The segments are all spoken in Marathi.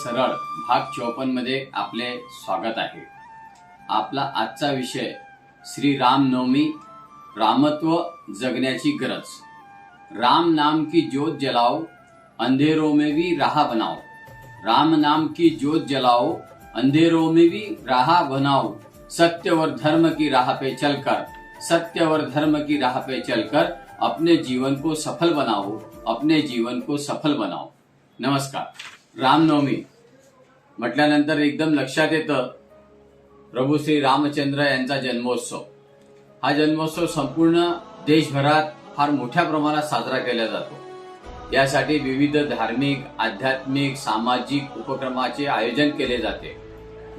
सरळ भाग 54 मध्ये आपले स्वागत आहे। आपला आजचा विषय श्री रामनवमी, रामत्व जगण्याची गरज। राम नाम की ज्योत जलाओ, अंधेरों में भी राह बनाओ। राम नाम की ज्योत जलाओ, अंधेरों में भी राह बनाओ। सत्य और धर्म की राह पे चलकर, सत्य और धर्म की राह पे चलकर अपने जीवन को सफल बनाओ, अपने जीवन को सफल बनाओ। नमस्कार। रामनवमी म्हटल्यानंतर एकदम लक्षात येतं प्रभू श्री रामचंद्र यांचा जन्मोत्सव। हा जन्मोत्सव संपूर्ण देशभरात फार मोठ्या प्रमाणात साजरा केला जातो। यासाठी विविध धार्मिक, आध्यात्मिक, सामाजिक उपक्रमाचे आयोजन केले जाते।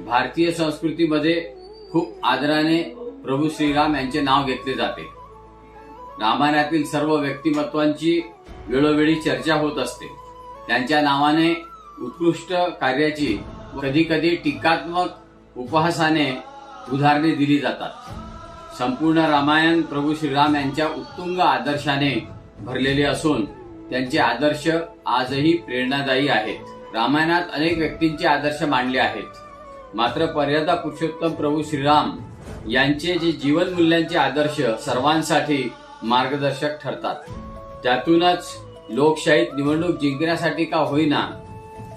भारतीय संस्कृतीमध्ये खूप आदराने प्रभू श्रीराम यांचे नाव घेतले जाते। रामायणातील सर्व व्यक्तिमत्वांची वेळोवेळी चर्चा होत असते। त्यांच्या नावाने उत्कृष्ट कार्याची कधी कधी टीकात्मक उपहासाने उदाहरणे दिली जातात। संपूर्ण रामायण प्रभू श्रीराम यांच्या उत्तुंग आदर्शाने भरलेले असून त्यांचे आदर्श आजही प्रेरणादायी आहेत। रामायणात अनेक व्यक्तींचे आदर्श मांडले आहेत, मात्र मर्यादा पुरुषोत्तम प्रभू श्रीराम यांचे जे जीवन मूल्यांचे आदर्श सर्वांसाठी मार्गदर्शक ठरतात। त्यातूनच लोकशाहीत निवडणूक जिंकण्यासाठी का होईना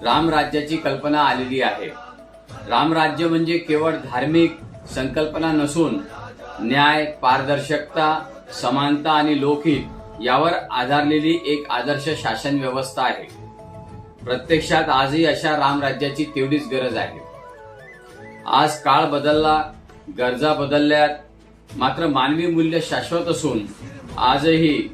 रामराज्याची कल्पना आलेली आहे। रामराज्य म्हणजे केवळ धार्मिक संकल्पना नसून न्याय, पारदर्शकता, समानता आणि लोकहित यावर आधारलेली एक आदर्श शासन व्यवस्था आहे। प्रत्यक्षात आजही अशा रामराज्याची तेवढीच गरज आहे। आज काळ बदलला, गरजा बदलल्यात, मात्र मानवी मूल्य शाश्वत असून आजही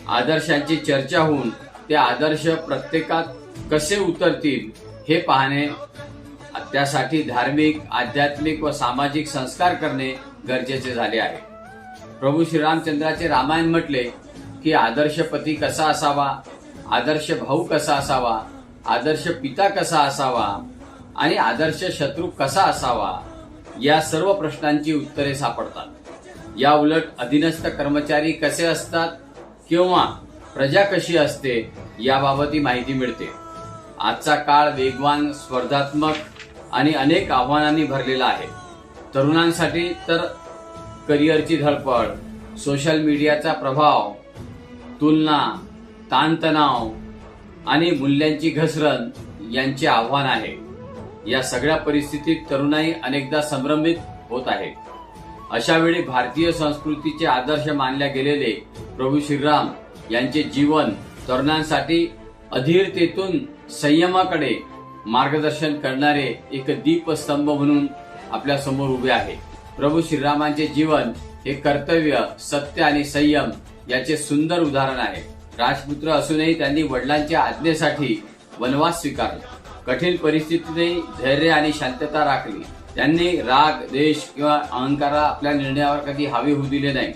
आदर्शांची चर्चा होऊन ते आदर्श प्रत्येकात कसे उतरतील हे पाहणे, त्यासाठी धार्मिक, आध्यात्मिक व सामाजिक संस्कार करणे गरजेचे झाले आहे। प्रभू श्रीरामचंद्राचे रामायण म्हटले की आदर्श पती कसा असावा, आदर्श भाऊ कसा असावा, आदर्श पिता कसा असावा आणि आदर्श शत्रू कसा असावा, या सर्व प्रश्नांची उत्तरे सापडतात। या उलट अधीनस्थ कर्मचारी कसे असतात किंवा प्रजा कशी असते याबाबतही माहिती मिळते। आजचा काळ वेगवान, स्पर्धात्मक आणि अनेक आव्हानांनी भरलेला आहे। तरुणांसाठी तर करिअरची धडपड, सोशल मीडियाचा प्रभाव, तुलना, ताणतणाव आणि मूल्यांची घसरण यांचे आव्हान आहे। या सगळ्या परिस्थितीत तरुणाई अनेकदा संभ्रमित होत आहे। अशा वेळी भारतीय संस्कृतीचे आदर्श मानल्या गेलेले प्रभू श्रीराम यांचे जीवन तरुणांसाठी अधीरतेतून संयमाकडे मार्गदर्शन करणारे एक दीपस्तंभ म्हणून आपल्या समोर उभे आहे। प्रभू श्रीरामांचे जीवन हे कर्तव्य, सत्य आणि संयम याचे सुंदर उदाहरण आहे। राजपुत्र असूनही त्यांनी वडिलांच्या आज्ञेसाठी वनवास स्वीकारला। कठीण परिस्थितीतही धैर्य आणि शांतता राखली। त्यांनी राग, द्वेष किंवा अहंकार आपल्या निर्णयावर कधी हावी होऊ दिले नाही।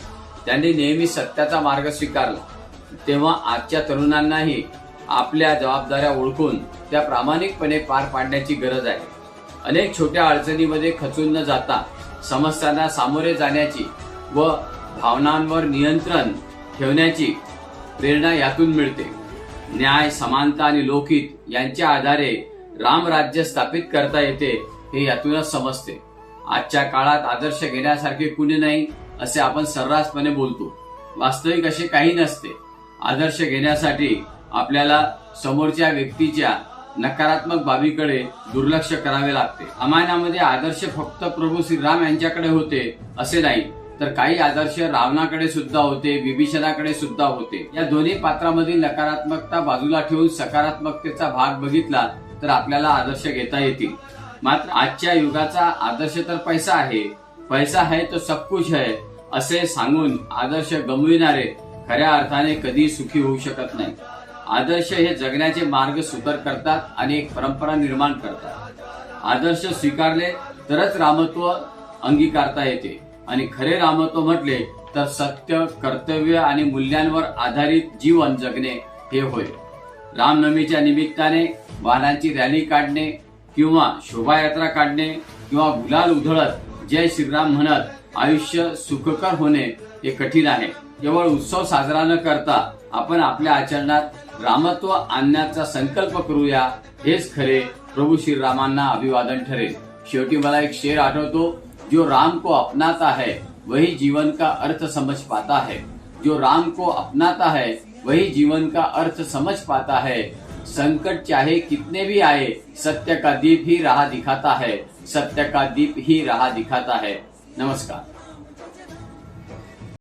त्यांनी नेहमी सत्याचा मार्ग स्वीकारला। तेव्हा आजच्या तरुणांनाही आपल्या जबाबदाऱ्या ओळखून त्या प्रामाणिकपणे पार पाडण्याची गरज आहे। अनेक छोट्या अडचणीमध्ये खचून न जाता समस्यांना सामोरे जाण्याची व भावनांवर नियंत्रण ठेवण्याची प्रेरणा यातून मिळते। न्याय, समानता आणि लोकहित यांच्या आधारे रामराज्य स्थापित करता येते हे यातूनच समजते। आजच्या काळात आदर्श घेण्यासारखे कुणी नाही असे आपण सर्रासपणे बोलतो। वास्तविक असे काही नसते। आदर्श घेण्यासाठी आपल्याला समोरच्या व्यक्तीच्या नकारात्मक बाबीकडे दुर्लक्ष करावे लागते। रामायणामध्ये आदर्श फक्त प्रभू श्रीराम यांच्याकडे होते असे नाही, तर काही आदर्श रावणाकडे सुद्धा होते, विभीषणाकडे सुद्धा होते। या दोन्ही पात्रामधील नकारात्मकता बाजूला ठेवून सकारात्मकतेचा भाग बघितला तर आपल्याला आदर्श घेता येतील। मात्र आजच्या युगाचा आदर्श तर पैसा आहे, पैसा है तो सब कुछ है असे सांगून आदर्श गमविणारे खऱ्या अर्थाने कधी सुखी होऊ शकत नाही। आदर्श हे जगण्याचे मार्ग सुकर करतात आणि एक परंपरा निर्माण करतात। आदर्श स्वीकारले तरच रामत्व अंगीकारता येते आणि खरे रामत्व म्हटले तर सत्य, कर्तव्य आणि मूल्यांवर आधारित जीवन जगणे हे होय। रामनवमीच्या निमित्ताने वाहनांची रॅली काढणे किंवा शोभायात्रा काढणे किंवा गुलाल उधळत जय श्रीराम म्हणत आयुष्य सुखकर होणे हे कठीण आहे। केवळ उत्सव साजरा न करता आपण आपल्या आचरणात रामत्व आणण्याचा संकल्प करूया, हेच खरे प्रभू श्रीरामांना अभिवादन ठरेल। शेवटी मला एक शेर आठवतो, जो राम को अपनाता है वही जीवन का अर्थ समझ पाता है। जो राम को अपनाता है वही जीवन का अर्थ समझ पाता है। संकट चाहे कितने भी आए, सत्य का दीप ही राह दिखाता है। सत्य का दीप ही राह दिखाता है। नमस्कार।